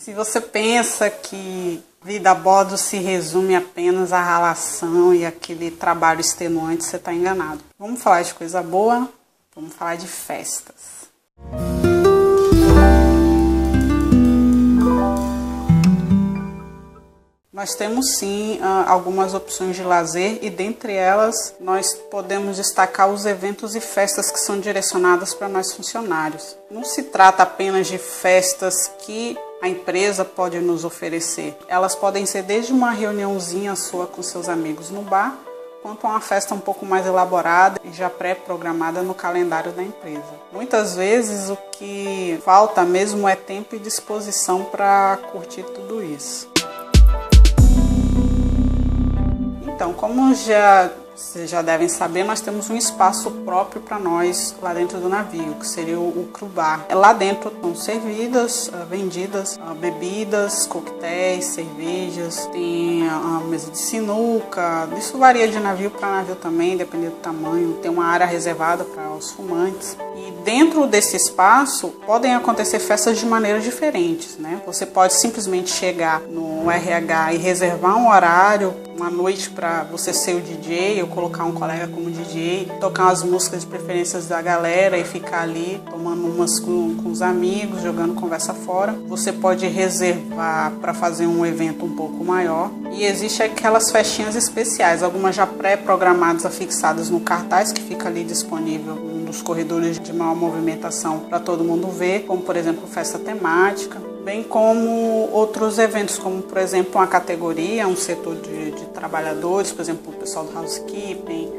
Se você pensa que vida a bordo se resume apenas à ralação e aquele trabalho extenuante, você está enganado. Vamos falar de coisa boa, vamos falar de festas. Nós temos sim algumas opções de lazer e dentre elas nós podemos destacar os eventos e festas que são direcionadas para nós funcionários. Não se trata apenas de festas que a empresa pode nos oferecer. Elas podem ser desde uma reuniãozinha sua com seus amigos no bar, quanto a uma festa um pouco mais elaborada e já pré-programada no calendário da empresa. Muitas vezes o que falta mesmo é tempo e disposição para curtir tudo isso. Então, como vocês já devem saber, nós temos um espaço próprio para nós lá dentro do navio, que seria o crew bar. Lá dentro são servidas, vendidas bebidas, coquetéis, cervejas, tem a mesa de sinuca, isso varia de navio para navio também, dependendo do tamanho. Tem uma área reservada para os fumantes. E dentro desse espaço podem acontecer festas de maneiras diferentes, né? Você pode simplesmente chegar no RH e reservar um horário, uma noite para você ser o DJ, ou colocar um colega como DJ, tocar as músicas de preferências da galera e ficar ali tomando umas com os amigos, jogando conversa fora. Você pode reservar para fazer um evento um pouco maior. E existe aquelas festinhas especiais, algumas já pré-programadas, afixadas no cartaz, que fica ali disponível um dos corredores de maior movimentação para todo mundo ver, como por exemplo festa temática, bem como outros eventos, como por exemplo uma categoria, um setor de trabalhadores, por exemplo o pessoal do housekeeping.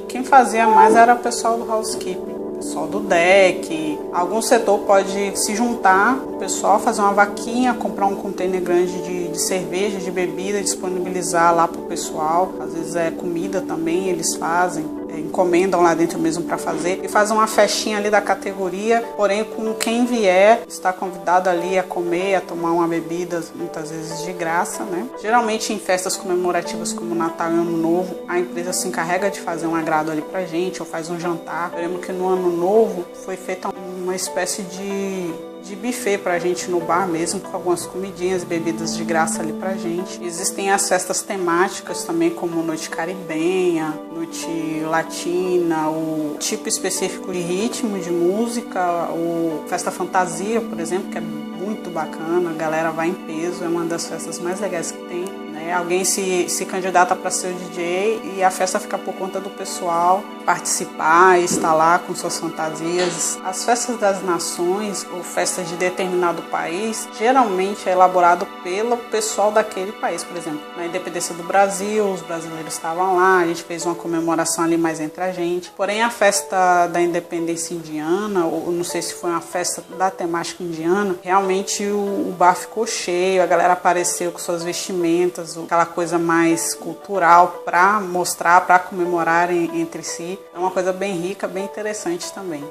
Quem fazia mais era o pessoal do housekeeping, o pessoal do deck. Algum setor pode se juntar, o pessoal fazer uma vaquinha, comprar um container grande de cerveja, de bebida, disponibilizar lá para o pessoal. Às vezes é comida também, eles fazem. Encomendam lá dentro mesmo para fazer e fazem uma festinha ali da categoria, porém com quem vier está convidado ali a comer, a tomar uma bebida, muitas vezes de graça, né? Geralmente em festas comemorativas como Natal e Ano Novo, a empresa se encarrega de fazer um agrado ali pra gente, ou faz um jantar. Eu lembro que no Ano Novo foi feita uma espécie de buffet pra gente no bar mesmo, com algumas comidinhas e bebidas de graça ali pra gente. Existem as festas temáticas também, como Noite Caribenha, Noite Latina, o tipo específico de ritmo, de música, o Festa Fantasia, por exemplo, que é muito bacana, a galera vai em peso, é uma das festas mais legais que tem. Alguém se candidata para ser o DJ e a festa fica por conta do pessoal participar e estar lá com suas fantasias. As festas das nações ou festas de determinado país geralmente é elaborado pelo pessoal daquele país. Por exemplo, na independência do Brasil, os brasileiros estavam lá, a gente fez uma comemoração ali mais entre a gente. Porém, a festa da independência indiana, ou não sei se foi uma festa da temática indiana, realmente o bar ficou cheio, a galera apareceu com suas vestimentas, aquela coisa mais cultural para mostrar, para comemorarem entre si. É uma coisa bem rica, bem interessante também.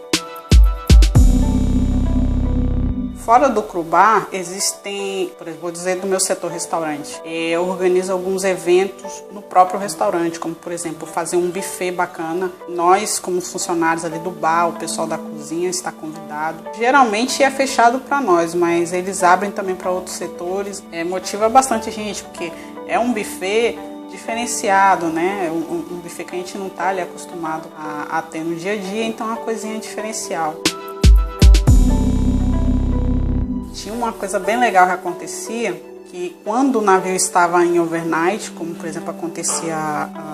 Fora do crew bar, existem, por exemplo, vou dizer do meu setor restaurante. Eu organizo alguns eventos no próprio restaurante, como por exemplo, fazer um buffet bacana. Nós, como funcionários ali do bar, o pessoal da cozinha está convidado. Geralmente é fechado para nós, mas eles abrem também para outros setores. Motiva bastante gente, porque é um buffet diferenciado, né? Um buffet que a gente não está ali acostumado a ter no dia a dia, então é uma coisinha diferencial. Tinha uma coisa bem legal que acontecia, que quando o navio estava em overnight, como por exemplo acontecia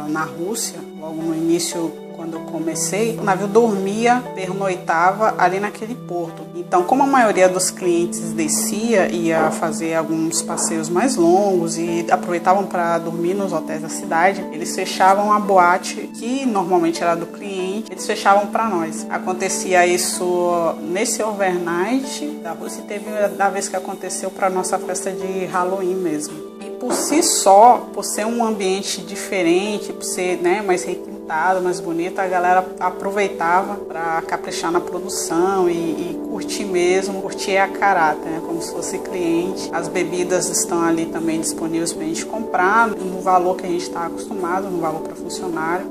na Rússia, logo no início, quando eu comecei, o navio dormia, pernoitava ali naquele porto. Então, como a maioria dos clientes descia, ia fazer alguns passeios mais longos e aproveitavam para dormir nos hotéis da cidade, eles fechavam a boate, que normalmente era do cliente, eles fechavam para nós. Acontecia isso nesse overnight da Rússia e teve a vez que aconteceu para nossa festa de Halloween mesmo. E por si só, por ser um ambiente diferente, por ser, né, mais requintado, mais bonito, a galera aproveitava para caprichar na produção e curtir mesmo, curtir a caráter, né, como se fosse cliente. As bebidas estão ali também disponíveis para a gente comprar, no valor que a gente está acostumado, no valor para funcionário.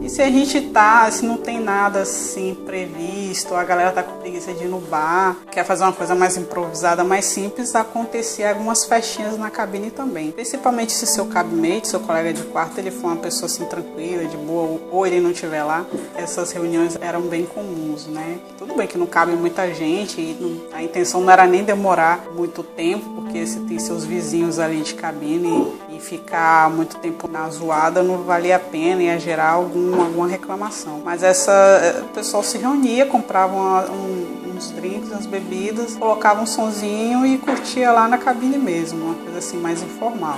E se não tem nada assim previsto, a galera tá com preguiça de ir no bar, quer fazer uma coisa mais improvisada, mais simples, acontecer algumas festinhas na cabine também. Principalmente se seu cabimate, seu colega de quarto, ele for uma pessoa assim tranquila, de boa, ou ele não estiver lá, essas reuniões eram bem comuns, né? Tudo bem que não cabe muita gente, e a intenção não era nem demorar muito tempo, porque se tem seus vizinhos ali de cabine e ficar muito tempo na zoada não valia a pena, ia gerar alguma reclamação. Mas o pessoal se reunia, comprava uns drinks, umas bebidas, colocava um sonzinho e curtia lá na cabine mesmo, uma coisa assim mais informal.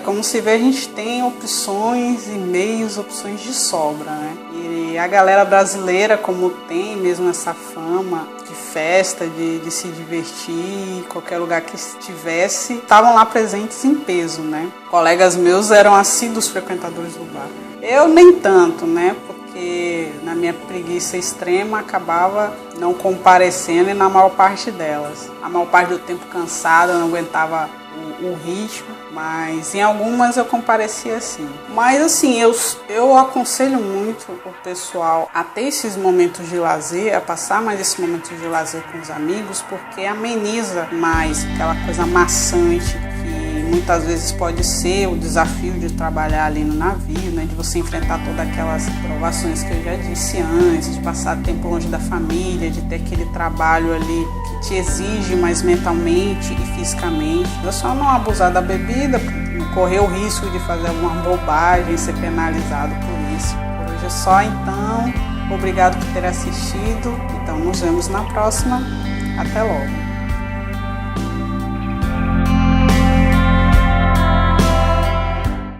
Como se vê, a gente tem opções e meios, opções de sobra, né? E a galera brasileira, como tem mesmo essa fama de festa, de se divertir, qualquer lugar que estivesse, estavam lá presentes em peso, né? Colegas meus eram assíduos frequentadores do bar. Eu nem tanto, né? Porque na minha preguiça extrema acabava não comparecendo e na maior parte delas. A maior parte do tempo cansada, não aguentava o ritmo, mas em algumas eu comparecia assim. Mas assim, eu aconselho muito o pessoal a ter esses momentos de lazer, a passar mais esses momentos de lazer com os amigos, porque ameniza mais aquela coisa maçante que muitas vezes pode ser o desafio de trabalhar ali no navio, né, de você enfrentar todas aquelas provações que eu já disse antes, de passar tempo longe da família, de ter aquele trabalho ali que te exige mais mentalmente e fisicamente. É só não abusar da bebida, correr o risco de fazer alguma bobagem, ser penalizado por isso. Por hoje é só, então. Obrigado por ter assistido. Então, nos vemos na próxima. Até logo.